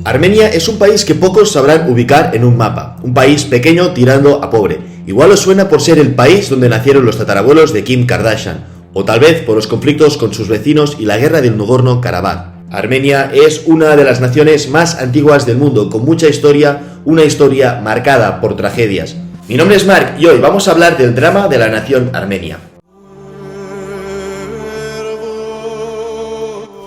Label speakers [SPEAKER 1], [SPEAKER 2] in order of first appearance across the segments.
[SPEAKER 1] Armenia es un país que pocos sabrán ubicar en un mapa, un país pequeño tirando a pobre. Igual os suena por ser el país donde nacieron los tatarabuelos de Kim Kardashian, o tal vez por los conflictos con sus vecinos y la guerra del Nagorno-Karabaj. Armenia es una de las naciones más antiguas del mundo, con mucha historia, una historia marcada por tragedias. Mi nombre es Mark y hoy vamos a hablar del drama de la nación armenia.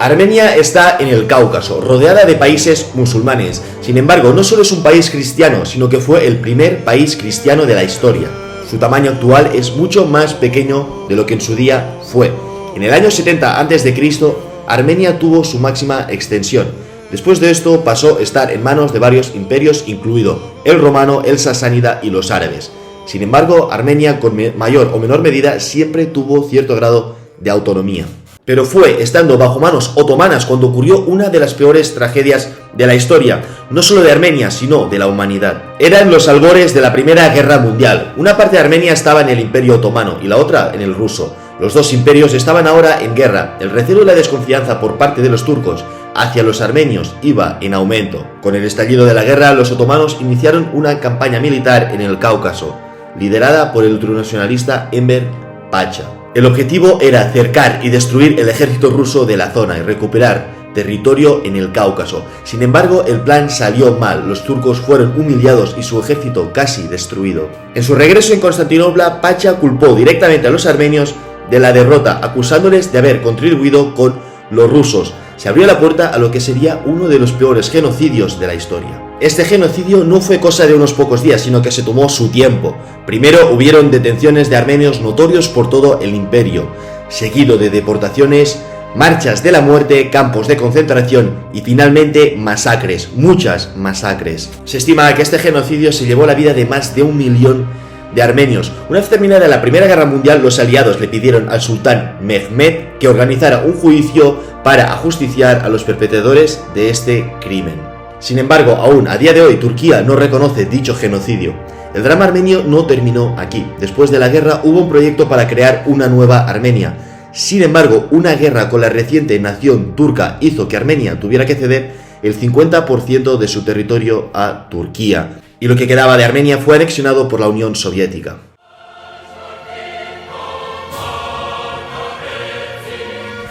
[SPEAKER 1] Armenia está en el Cáucaso, rodeada de países musulmanes. Sin embargo, no solo es un país cristiano, sino que fue el primer país cristiano de la historia. Su tamaño actual es mucho más pequeño de lo que en su día fue. En el año 70 a.C., Armenia tuvo su máxima extensión. Después de esto pasó a estar en manos de varios imperios, incluido el romano, el sasánida y los árabes. Sin embargo, Armenia, con mayor o menor medida, siempre tuvo cierto grado de autonomía. Pero fue estando bajo manos otomanas cuando ocurrió una de las peores tragedias de la historia, no solo de Armenia, sino de la humanidad. Eran los albores de la Primera Guerra Mundial. Una parte de Armenia estaba en el Imperio Otomano y la otra en el ruso. Los dos imperios estaban ahora en guerra. El recelo y la desconfianza por parte de los turcos hacia los armenios iba en aumento. Con el estallido de la guerra, los otomanos iniciaron una campaña militar en el Cáucaso, liderada por el ultranacionalista Enver Pacha. El objetivo era cercar y destruir el ejército ruso de la zona y recuperar territorio en el Cáucaso. Sin embargo, el plan salió mal, los turcos fueron humillados y su ejército casi destruido. En su regreso en Constantinopla, Pacha culpó directamente a los armenios de la derrota, acusándoles de haber contribuido con los rusos. Se abrió la puerta a lo que sería uno de los peores genocidios de la historia. Este genocidio no fue cosa de unos pocos días, sino que se tomó su tiempo. Primero hubieron detenciones de armenios notorios por todo el imperio, seguido de deportaciones, marchas de la muerte, campos de concentración y finalmente masacres, muchas masacres. Se estima que este genocidio se llevó la vida de más de 1 millón de armenios. Una vez terminada la Primera Guerra Mundial, los aliados le pidieron al sultán Mehmed que organizara un juicio para ajusticiar a los perpetradores de este crimen. Sin embargo, aún a día de hoy Turquía no reconoce dicho genocidio. El drama armenio no terminó aquí. Después de la guerra hubo un proyecto para crear una nueva Armenia. Sin embargo, una guerra con la reciente nación turca hizo que Armenia tuviera que ceder el 50% de su territorio a Turquía, y lo que quedaba de Armenia fue anexionado por la Unión Soviética.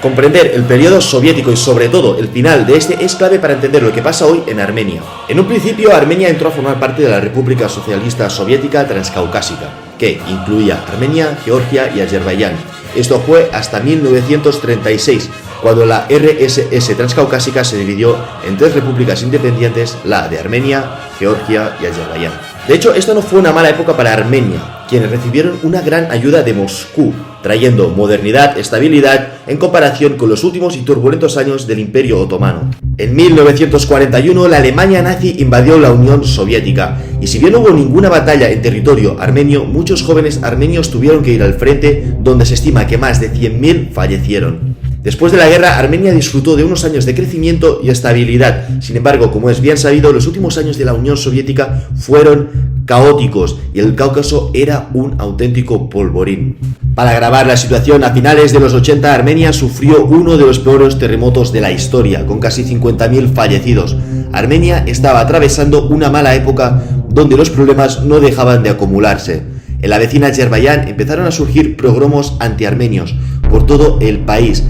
[SPEAKER 1] Comprender el periodo soviético y sobre todo el final de este es clave para entender lo que pasa hoy en Armenia. En un principio, Armenia entró a formar parte de la República Socialista Soviética Transcaucásica, que incluía Armenia, Georgia y Azerbaiyán. Esto fue hasta 1936, cuando la RSS Transcaucásica se dividió en 3 repúblicas independientes, la de Armenia, Georgia y Azerbaiyán. De hecho, esta no fue una mala época para Armenia, quienes recibieron una gran ayuda de Moscú, trayendo modernidad, estabilidad en comparación con los últimos y turbulentos años del Imperio Otomano. En 1941, la Alemania nazi invadió la Unión Soviética, y si bien no hubo ninguna batalla en territorio armenio, muchos jóvenes armenios tuvieron que ir al frente, donde se estima que más de 100.000 fallecieron. Después de la guerra, Armenia disfrutó de unos años de crecimiento y estabilidad. Sin embargo, como es bien sabido, los últimos años de la Unión Soviética fueron caóticos y el Cáucaso era un auténtico polvorín. Para agravar la situación, a finales de los 80, Armenia sufrió uno de los peores terremotos de la historia, con casi 50.000 fallecidos. Armenia estaba atravesando una mala época donde los problemas no dejaban de acumularse. En la vecina Azerbaiyán empezaron a surgir pogromos antiarmenios por todo el país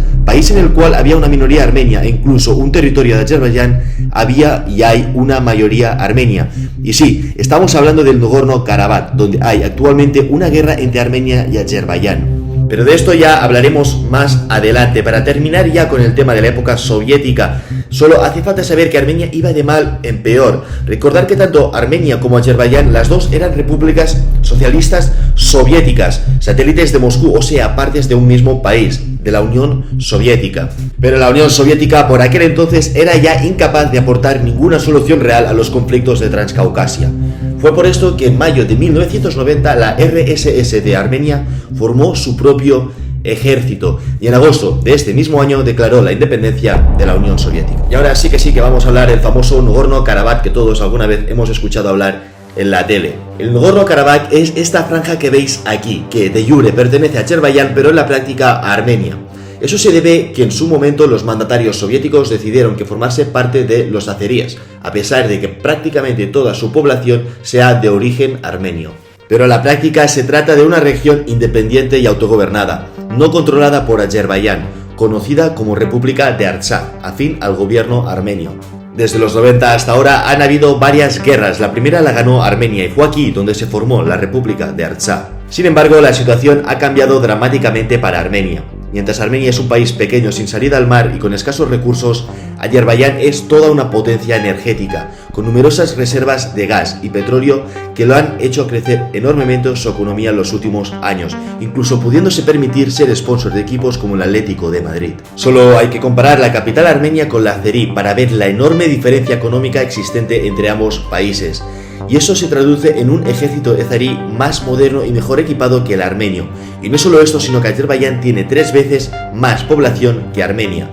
[SPEAKER 1] en el cual había una minoría armenia e incluso un territorio de Azerbaiyán había y hay una mayoría armenia. Y sí, estamos hablando del Nagorno-Karabaj, donde hay actualmente una guerra entre Armenia y Azerbaiyán. Pero de esto ya hablaremos más adelante. Para terminar ya con el tema de la época soviética, solo hace falta saber que Armenia iba de mal en peor. Recordar que tanto Armenia como Azerbaiyán, las dos eran repúblicas socialistas soviéticas, satélites de Moscú, o sea, partes de un mismo país, de la Unión Soviética. Pero la Unión Soviética por aquel entonces era ya incapaz de aportar ninguna solución real a los conflictos de Transcaucasia. Fue por esto que en mayo de 1990 la RSS de Armenia formó su propio ejército y en agosto de este mismo año declaró la independencia de la Unión Soviética. Y ahora sí que vamos a hablar del famoso Nagorno-Karabaj que todos alguna vez hemos escuchado hablar en la tele. El Nagorno-Karabaj es esta franja que veis aquí, que de jure pertenece a Azerbaiyán pero en la práctica a Armenia. Eso se debe que en su momento los mandatarios soviéticos decidieron que formase parte de los azeríes, a pesar de que prácticamente toda su población sea de origen armenio. Pero en la práctica se trata de una región independiente y autogobernada, no controlada por Azerbaiyán, conocida como República de Artsaj, afín al gobierno armenio. Desde los 90 hasta ahora han habido varias guerras, la primera la ganó Armenia y fue aquí donde se formó la República de Artsaj. Sin embargo, la situación ha cambiado dramáticamente para Armenia. Mientras Armenia es un país pequeño sin salida al mar y con escasos recursos, Azerbaiyán es toda una potencia energética, con numerosas reservas de gas y petróleo que lo han hecho crecer enormemente su economía en los últimos años, incluso pudiéndose permitir ser sponsor de equipos como el Atlético de Madrid. Solo hay que comparar la capital armenia con la azerí para ver la enorme diferencia económica existente entre ambos países. Y eso se traduce en un ejército azerí más moderno y mejor equipado que el armenio. Y no solo esto, sino que Azerbaiyán tiene 3 veces más población que Armenia.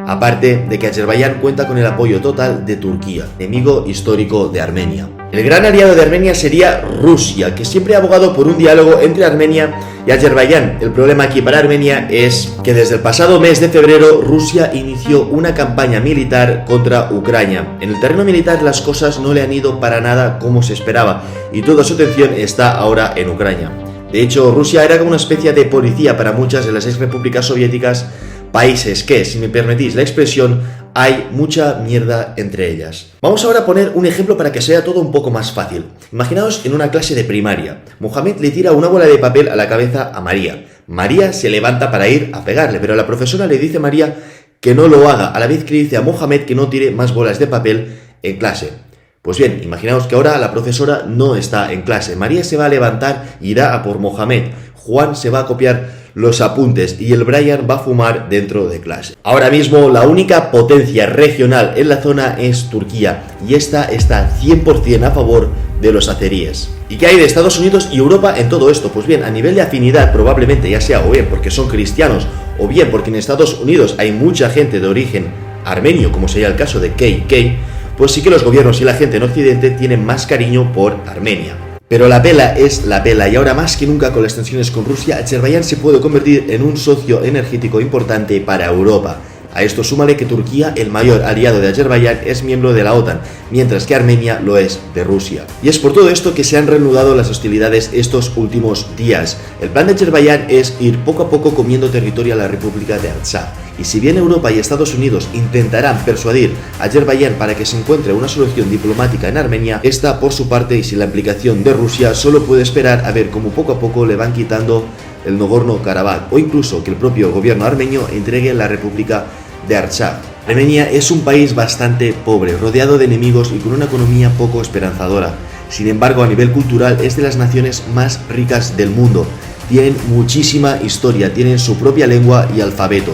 [SPEAKER 1] Aparte de que Azerbaiyán cuenta con el apoyo total de Turquía, enemigo histórico de Armenia. El gran aliado de Armenia sería Rusia, que siempre ha abogado por un diálogo entre Armenia y Azerbaiyán. El problema aquí para Armenia es que desde el pasado mes de febrero Rusia inició una campaña militar contra Ucrania. En el terreno militar las cosas no le han ido para nada como se esperaba y toda su atención está ahora en Ucrania. De hecho, Rusia era como una especie de policía para muchas de las ex repúblicas soviéticas, países que, si me permitís la expresión, hay mucha mierda entre ellas. Vamos ahora a poner un ejemplo para que sea todo un poco más fácil. Imaginaos en una clase de primaria. Mohamed le tira una bola de papel a la cabeza a María. María se levanta para ir a pegarle, pero la profesora le dice a María que no lo haga, a la vez que le dice a Mohamed que no tire más bolas de papel en clase. Pues bien, imaginaos que ahora la profesora no está en clase. María se va a levantar y irá a por Mohamed. Juan se va a copiar los apuntes y el Brian va a fumar dentro de clase. Ahora mismo la única potencia regional en la zona es Turquía y esta está 100% a favor de los azeríes. ¿Y qué hay de Estados Unidos y Europa en todo esto? Pues bien, a nivel de afinidad probablemente ya sea o bien porque son cristianos o bien porque en Estados Unidos hay mucha gente de origen armenio, como sería el caso de KK, pues sí que los gobiernos y la gente en Occidente tienen más cariño por Armenia. Pero la vela es la vela y ahora más que nunca con las tensiones con Rusia, Azerbaiyán se puede convertir en un socio energético importante para Europa. A esto súmale que Turquía, el mayor aliado de Azerbaiyán, es miembro de la OTAN, mientras que Armenia lo es de Rusia. Y es por todo esto que se han reanudado las hostilidades estos últimos días. El plan de Azerbaiyán es ir poco a poco comiendo territorio a la República de Artsaj. Y si bien Europa y Estados Unidos intentarán persuadir a Azerbaiyán para que se encuentre una solución diplomática en Armenia, esta por su parte y sin la implicación de Rusia solo puede esperar a ver cómo poco a poco le van quitando el Nagorno-Karabaj o incluso que el propio gobierno armenio entregue la República de Artsaj. Armenia es un país bastante pobre, rodeado de enemigos y con una economía poco esperanzadora. Sin embargo, a nivel cultural es de las naciones más ricas del mundo. Tienen muchísima historia, tienen su propia lengua y alfabeto.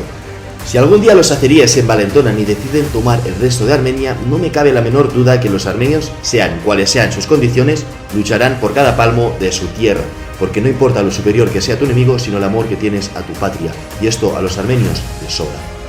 [SPEAKER 1] Si algún día los azeríes se envalentonan y deciden tomar el resto de Armenia, no me cabe la menor duda que los armenios, sean cuales sean sus condiciones, lucharán por cada palmo de su tierra, porque no importa lo superior que sea tu enemigo, sino el amor que tienes a tu patria, y esto a los armenios les sobra.